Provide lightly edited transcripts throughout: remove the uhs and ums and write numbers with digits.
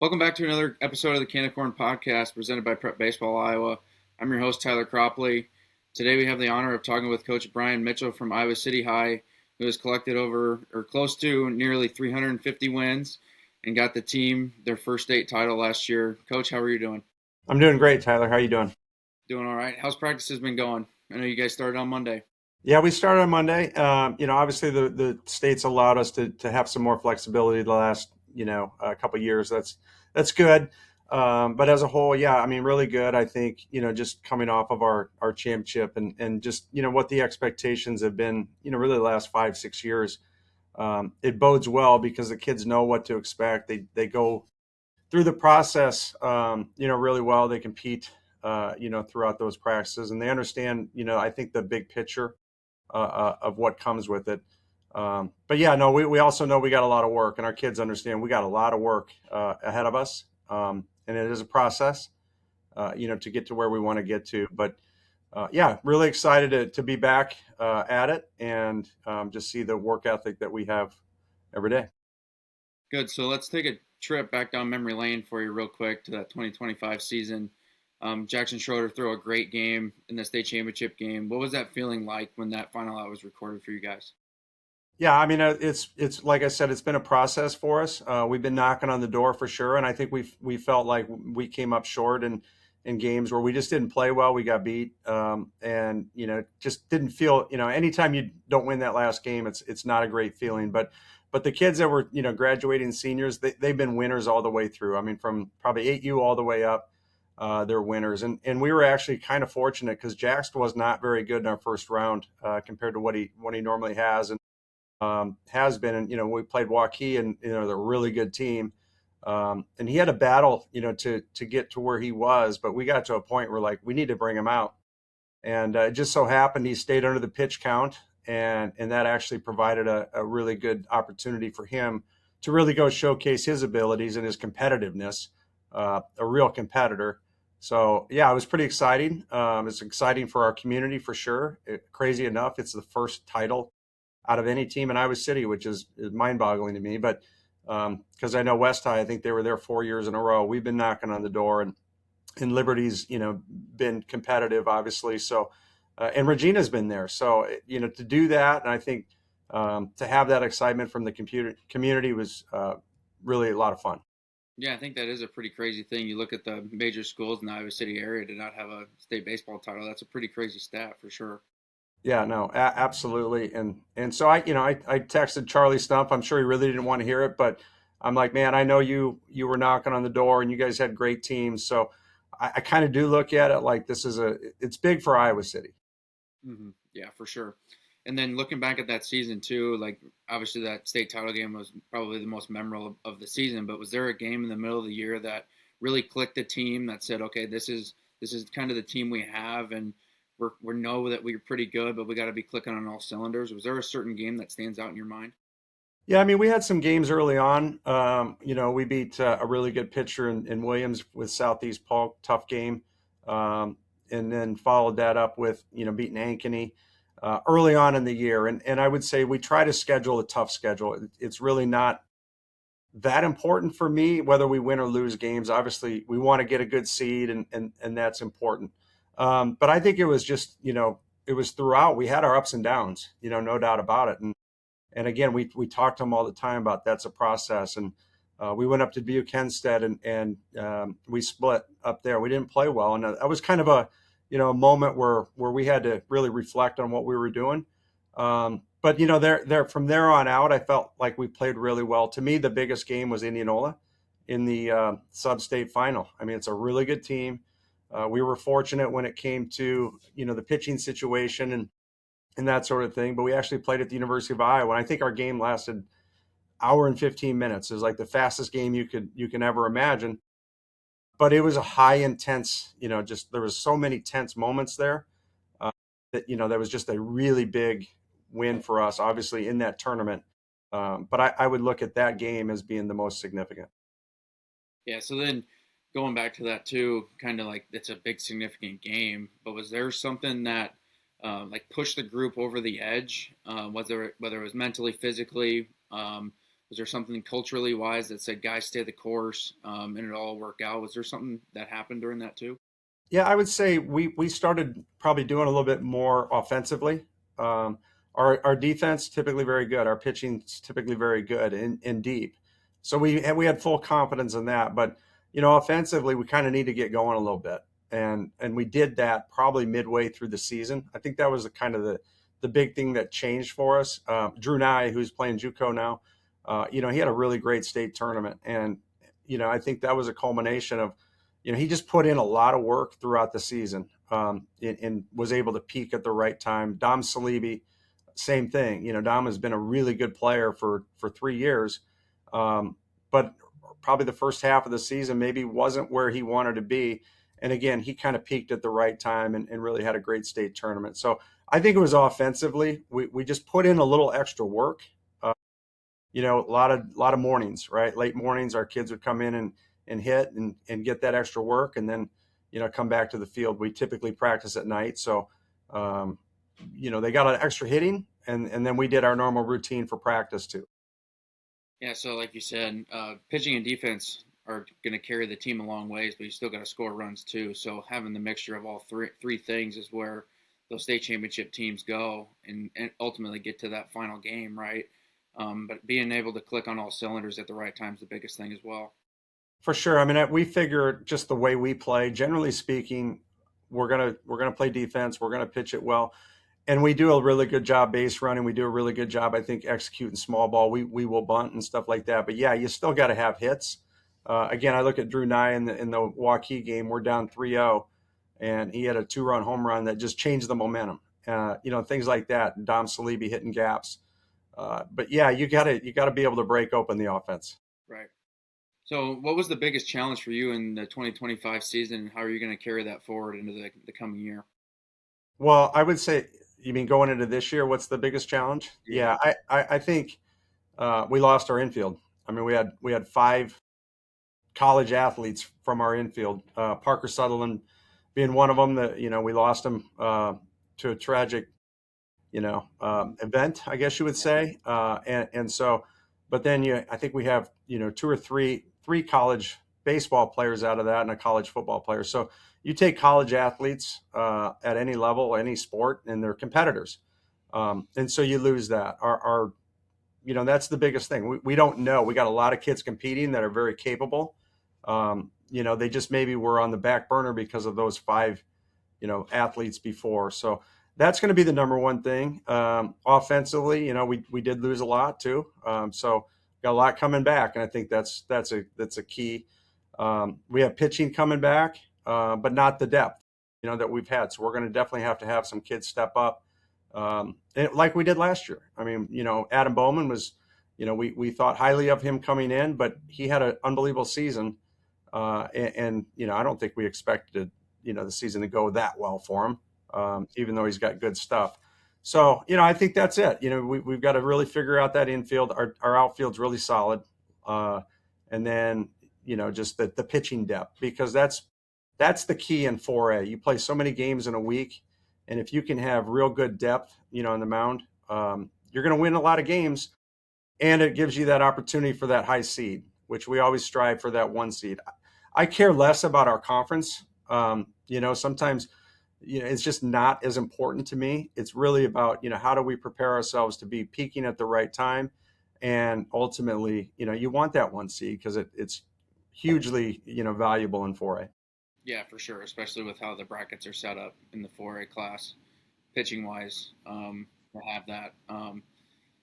Welcome back to another episode of the Can of Corn podcast presented by Prep Baseball Iowa. I'm your host, Tyler Cropley. Today we have the honor of talking with Coach Brian Mitchell from Iowa City High, who has collected over or close to nearly 350 wins and got the team their first state title last year. Coach, how are you doing? I'm doing great, Tyler. How you doing? Doing all right. How's practice been going? I know you guys started on Monday. Yeah, we started on Monday. Obviously the states allowed us to have some more flexibility the last couple of years. That's good. But as a whole, yeah, I mean, really good. I think just coming off of our championship and just what the expectations have been. Really the last 5 6 years. It bodes well because the kids know what to expect. They go through the process, really well. They compete, throughout those practices, and they understand. I think the big picture of what comes with it. But yeah, no, we also know we got a lot of work, and our kids understand we got a lot of work ahead of us, and it is a process, to get to where we want to get to. But yeah, really excited to be back at it and just see the work ethic that we have every day. Good. So let's take a trip back down memory lane for you real quick to that 2025 season. Jackson Schroeder threw a great game in the state championship game. What was that feeling like when that final out was recorded for you guys? Yeah, I mean, it's like I said, it's been a process for us. We've been knocking on the door for sure, and I think we felt like we came up short in games where we just didn't play well. We got beat, and just didn't feel. Anytime you don't win that last game, it's not a great feeling. But the kids that were graduating seniors, they've been winners all the way through. I mean, from probably 8U all the way up, they're winners, and we were actually kind of fortunate because Jax was not very good in our first round compared to what he normally has been. And we played Waukee, and they're a really good team. And he had a battle, to get to where he was, but we got to a point where like we need to bring him out. And it just so happened he stayed under the pitch count, and that actually provided a really good opportunity for him to really go showcase his abilities and his competitiveness, a real competitor. So yeah, it was pretty exciting. It's exciting for our community for sure. Crazy enough, it's the first title out of any team in Iowa City, which is mind-boggling to me. But because I know West High, I think they were there 4 years in a row. We've been knocking on the door, and Liberty's been competitive, obviously. So and Regina's been there. So to do that, and I think to have that excitement from the community was really a lot of fun. Yeah, I think that is a pretty crazy thing. You look at the major schools in the Iowa City area to not have a state baseball title. That's a pretty crazy stat for sure. Yeah, no, absolutely. And so I texted Charlie Stump. I'm sure he really didn't want to hear it, but I'm like, man, I know you were knocking on the door and you guys had great teams. So I kind of do look at it like it's big for Iowa City. Yeah, for sure. And then looking back at that season too, like obviously that state title game was probably the most memorable of the season. But was there a game in the middle of the year that really clicked the team that said, okay, this is kind of the team we have, and we know that we're pretty good, but we got to be clicking on all cylinders. Was there a certain game that stands out in your mind? Yeah, I mean, we had some games early on. We beat a really good pitcher in Williams with Southeast Polk, tough game, and then followed that up with beating Ankeny early on in the year. And I would say we try to schedule a tough schedule. It's really not that important for me whether we win or lose games. Obviously, we want to get a good seed, and that's important. But I think it was just it was throughout. We had our ups and downs, no doubt about it. And again, we talked to them all the time about that's a process. And we went up to Buke-Hempstead, and we split up there. We didn't play well, and that was kind of a moment where we had to really reflect on what we were doing. But there from there on out, I felt like we played really well. To me, the biggest game was Indianola in the sub-state final. I mean, it's a really good team. We were fortunate when it came to the pitching situation and that sort of thing. But we actually played at the University of Iowa. And I think our game lasted hour and 15 minutes. It was like the fastest game you can ever imagine. But it was a high intense, just there was so many tense moments there that that was just a really big win for us, obviously in that tournament. But I would look at that game as being the most significant. Yeah. So then going back to that too, kind of like it's a big significant game, but was there something that like pushed the group over the edge, whether it was mentally, physically? Was there something culturally wise that said, guys, stay the course, and it'll all work out? Was there something that happened during that too? Yeah, I would say we started probably doing a little bit more offensively. Um, our defense typically very good. Our pitching's typically very good and deep. So we had full confidence in that. But offensively, we kind of need to get going a little bit, and we did that probably midway through the season. I think that was the kind of the big thing that changed for us. Drew Nye, who's playing JUCO now, he had a really great state tournament, and I think that was a culmination of he just put in a lot of work throughout the season, and was able to peak at the right time. Dom Salibi, same thing. Dom has been a really good player for 3 years, but probably the first half of the season maybe wasn't where he wanted to be. And again, he kind of peaked at the right time and really had a great state tournament. So I think it was offensively. We just put in a little extra work. A lot of mornings, right? Late mornings, our kids would come in and hit and get that extra work, and then come back to the field. We typically practice at night, so they got an extra hitting, and then we did our normal routine for practice too. Yeah, so like you said, pitching and defense are going to carry the team a long ways, but you still got to score runs too. So having the mixture of all three things is where those state championship teams go and ultimately get to that final game, right? But being able to click on all cylinders at the right time is the biggest thing as well. For sure. I mean, we figure just the way we play, generally speaking, we're gonna play defense. We're gonna pitch it well, and we do a really good job base running. We do a really good job, I think, executing small ball. We will bunt and stuff like that. But yeah, you still got to have hits. Again, I look at Drew Nye in the Waukee game. We're down 3-0, and he had a 2-run home run that just changed the momentum. Things like that. Dom Salibi hitting gaps. But yeah, you gotta be able to break open the offense. Right. So, what was the biggest challenge for you in the 2025 season, and how are you going to carry that forward into the coming year? Well, I would say, you mean going into this year, what's the biggest challenge? Yeah. Yeah, I think we lost our infield. I mean, we had five college athletes from our infield. Parker Sutherland being one of them. That we lost him to a tragic event, I guess you would say. And so, but then I think we have two or three college baseball players out of that and a college football player. So you take college athletes at any level, any sport, and they're competitors. And so you lose that. That's the biggest thing. We don't know. We got a lot of kids competing that are very capable. They just maybe were on the back burner because of those five, athletes before. So that's going to be the number one thing. Offensively, we did lose a lot too. So got a lot coming back, and I think that's a key. We have pitching coming back, but not the depth, that we've had. So we're going to definitely have to have some kids step up, like we did last year. I mean, Adam Bowman was, we thought highly of him coming in, but he had an unbelievable season, and I don't think we expected, the season to go that well for him, even though he's got good stuff. So, I think that's it. We've got to really figure out that infield. Our outfield's really solid. And then, just the pitching depth, because that's the key in 4A. You play so many games in a week, and if you can have real good depth, on the mound, you're going to win a lot of games, and it gives you that opportunity for that high seed, which we always strive for, that 1 seed. I care less about our conference. Sometimes it's just not as important to me. It's really about, how do we prepare ourselves to be peaking at the right time? And ultimately, you want that 1 seed because it's hugely, valuable in 4A. Yeah, for sure, especially with how the brackets are set up in the 4A class, pitching wise, to have that.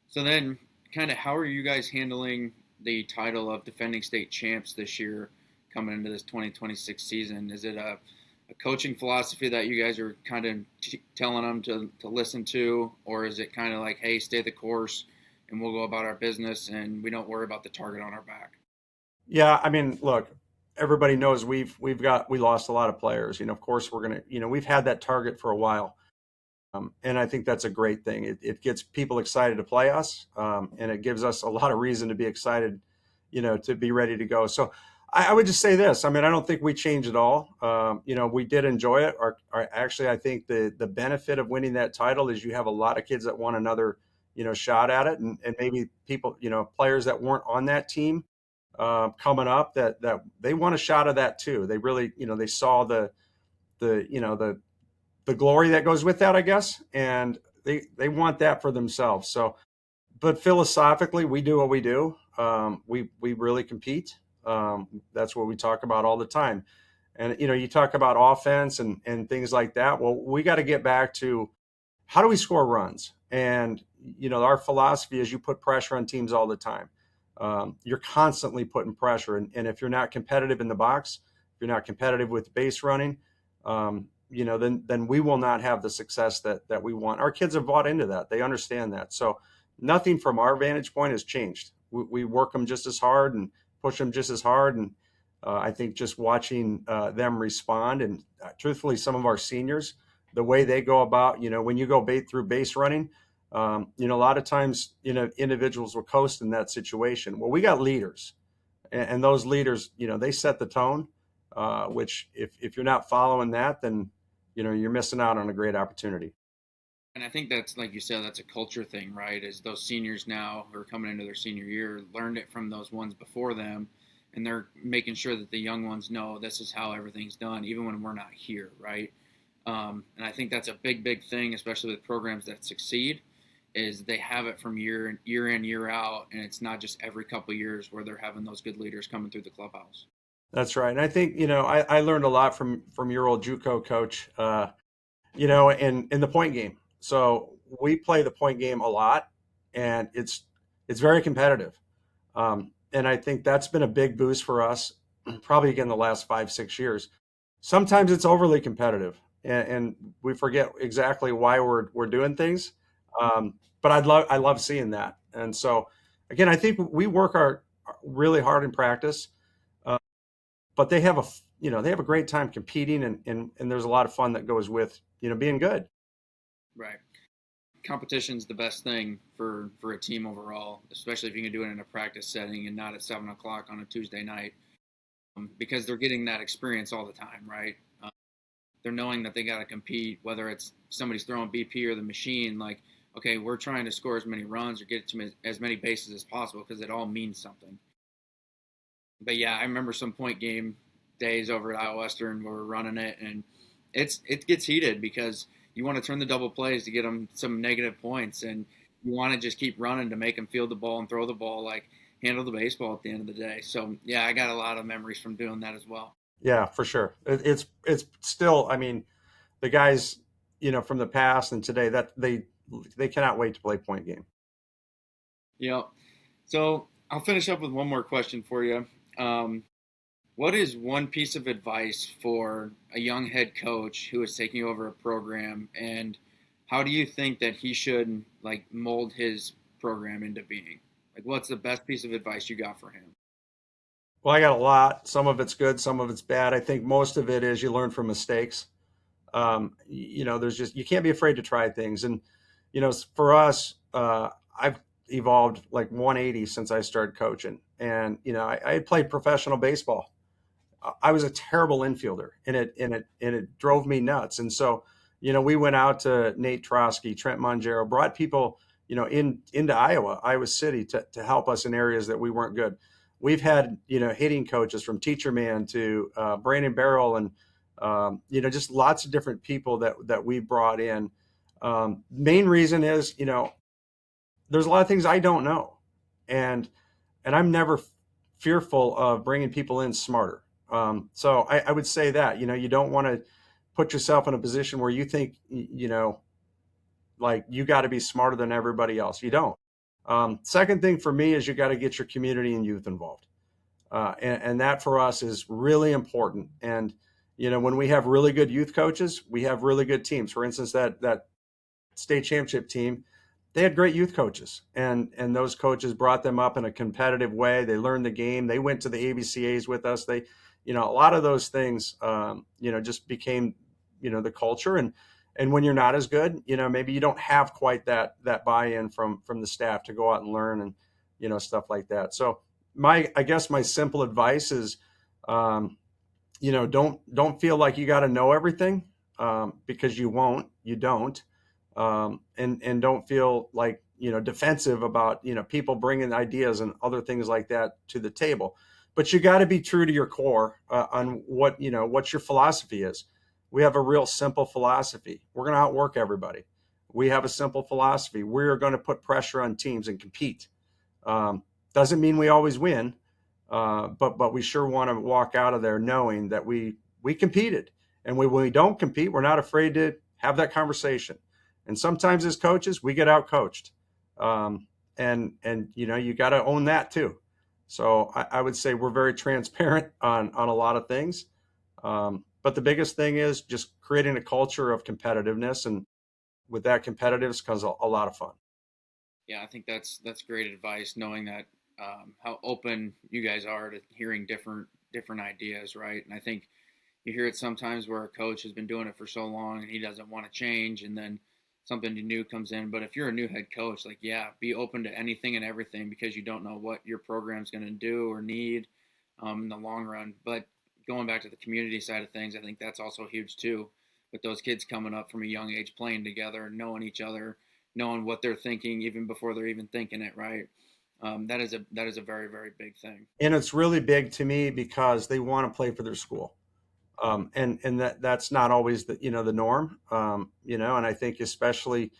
So then, kind of, how are you guys handling the title of defending state champs this year, coming into this 2026 season? Is it a coaching philosophy that you guys are kind of telling them to listen to, or is it kind of like, hey, stay the course and we'll go about our business and we don't worry about the target on our back? Yeah, I mean, look, everybody knows we lost a lot of players. Of course, we're gonna, we've had that target for a while, and I think that's a great thing. It gets people excited to play us, and it gives us a lot of reason to be excited, to be ready to go. So I would just say this. I mean, I don't think we changed at all. We did enjoy it. Actually, I think the benefit of winning that title is you have a lot of kids that want another, shot at it, and maybe people, players that weren't on that team coming up that they want a shot of that too. They really, they saw the you know the glory that goes with that, I guess, and they want that for themselves. So, but philosophically, we do what we do. We really compete. That's what we talk about all the time. And you talk about offense and things like that. Well, we got to get back to how do we score runs? And our philosophy is you put pressure on teams all the time. You're constantly putting pressure, and if you're not competitive in the box, if you're not competitive with base running, then we will not have the success that we want. Our kids have bought into that; they understand that. So nothing from our vantage point has changed. We work them just as hard and push them just as hard, and I think just watching them respond, and truthfully, some of our seniors, the way they go about, when you go through base running, a lot of times, individuals will coast in that situation. Well, we got leaders, and those leaders, they set the tone, which if you're not following that, then, you're missing out on a great opportunity. And I think that's, like you said, that's a culture thing, right? Is those seniors now who are coming into their senior year learned it from those ones before them, and they're making sure that the young ones know this is how everything's done, even when we're not here, right? And I think that's a big, big thing, especially with programs that succeed, is they have it from year in, year out, and it's not just every couple of years where they're having those good leaders coming through the clubhouse. That's right. And I think, I learned a lot from your old JUCO coach, in the point game. So we play the point game a lot, and it's very competitive. And I think that's been a big boost for us, probably again the last 5, 6 years. Sometimes it's overly competitive, and we forget exactly why we're doing things. But I love seeing that. And so again, I think we work our really hard in practice, but they have a great time competing, and there's a lot of fun that goes with being good. Right. Competition's the best thing for a team overall, especially if you can do it in a practice setting and not at 7 o'clock on a Tuesday night, because they're getting that experience all the time, right? They're knowing that they got to compete, whether it's somebody's throwing BP or the machine. Like, okay, we're trying to score as many runs or get to as many bases as possible because it all means something. But yeah, I remember some point game days over at Iowa Western where we're running it, and it gets heated because you want to turn the double plays to get them some negative points, and you want to just keep running to make them field the ball and throw the ball, like handle the baseball at the end of the day. So yeah, I got a lot of memories from doing that as well. Yeah, for sure. It's still, I mean, the guys, from the past and today, that they cannot wait to play point game. Yeah. So I'll finish up with one more question for you. What is one piece of advice for a young head coach who is taking over a program, and how do you think that he should like mold his program into being? Like, what's the best piece of advice you got for him? Well, I got a lot. Some of it's good, some of it's bad. I think most of it is you learn from mistakes. There's just you can't be afraid to try things, and for us, I've evolved like 180 since I started coaching, and I had played professional baseball. I was a terrible infielder, and it drove me nuts. And so, we went out to Nate Trosky, Trent Mongero, brought people, into Iowa City to help us in areas that we weren't good. We've had, hitting coaches from Teacher Man to Brandon Barrel, and just lots of different people that we brought in. Main reason is, there's a lot of things I don't know, and I'm never fearful of bringing people in smarter. So I would say that, you don't want to put yourself in a position where you think, like you got to be smarter than everybody else. You don't. Second thing for me is you got to get your community and youth involved. And that for us is really important. And, when we have really good youth coaches, we have really good teams. For instance, that state championship team, they had great youth coaches, and those coaches brought them up in a competitive way. They learned the game. They went to the ABCAs with us. They, a lot of those things, just became, the culture. And when you're not as good, maybe you don't have quite that buy-in from the staff to go out and learn and, stuff like that. So I guess my simple advice is, don't feel like you got to know everything, because you won't, you don't. And don't feel like, defensive about, people bringing ideas and other things like that to the table. But you got to be true to your core on what your philosophy is. We have a real simple philosophy. We're going to outwork everybody. We have a simple philosophy. We are going to put pressure on teams and compete. Doesn't mean we always win, but we sure want to walk out of there knowing that we competed. And when we don't compete, we're not afraid to have that conversation. And sometimes as coaches, we get out coached. And you got to own that too. So I would say we're very transparent on a lot of things. But the biggest thing is just creating a culture of competitiveness. And with that competitiveness comes a lot of fun. Yeah, I think that's great advice, knowing that how open you guys are to hearing different ideas, right? And I think you hear it sometimes where a coach has been doing it for so long and he doesn't want to change, and then something new comes in. But if you're a new head coach, like, yeah, be open to anything and everything, because you don't know what your program's going to do or need in the long run. But going back to the community side of things, I think that's also huge too, with those kids coming up from a young age, playing together, knowing each other, knowing what they're thinking even before they're even thinking it, right? That is a very, very big thing. And it's really big to me because they want to play for their school. And that's not always the norm. And I think especially,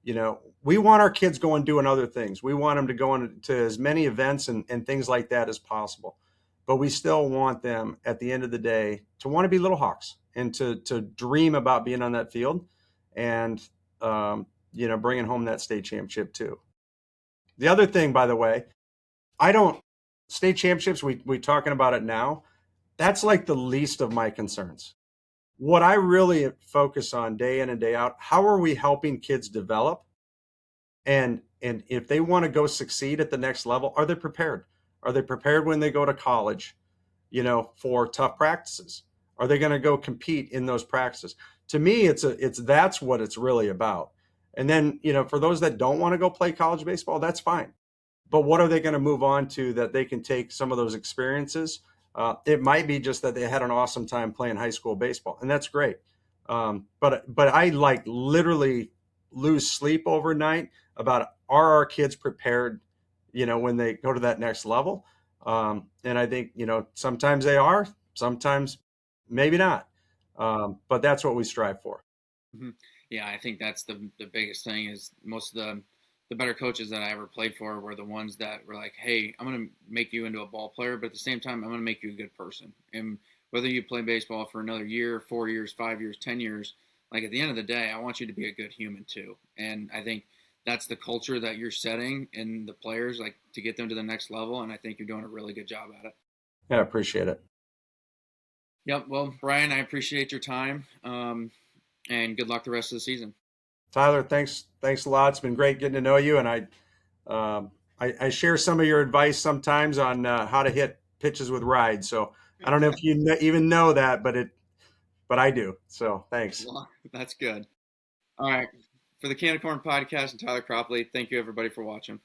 we want our kids going doing other things. We want them to go into as many events and things like that as possible. But we still want them at the end of the day to want to be Little Hawks and to dream about being on that field and, bringing home that state championship too. The other thing, by the way, state championships, we talking about it now. That's like the least of my concerns. What I really focus on day in and day out, how are we helping kids develop? And if they want to go succeed at the next level, are they prepared? Are they prepared when they go to college, for tough practices? Are they going to go compete in those practices? To me, that's what it's really about. And then, for those that don't want to go play college baseball, that's fine. But what are they going to move on to that they can take some of those experiences? It might be just that they had an awesome time playing high school baseball, and that's great. But I literally lose sleep overnight about, are our kids prepared, when they go to that next level? And I think, sometimes they are, sometimes maybe not. But that's what we strive for. Mm-hmm. Yeah, I think that's the biggest thing. Is most of the better coaches that I ever played for were the ones that were like, hey, I'm going to make you into a ball player, but at the same time, I'm going to make you a good person. And whether you play baseball for another year, 4 years, 5 years, 10 years, like, at the end of the day, I want you to be a good human too. And I think that's the culture that you're setting in the players, like, to get them to the next level. And I think you're doing a really good job at it. Yeah, I appreciate it. Yep. Well, Brian, I appreciate your time. And good luck the rest of the season. Tyler, thanks a lot. It's been great getting to know you, and I share some of your advice sometimes on how to hit pitches with rides. So I don't know if you even know that, but I do. So thanks. Well, that's good. All right. For the Can of Corn podcast and Tyler Cropley, thank you everybody for watching.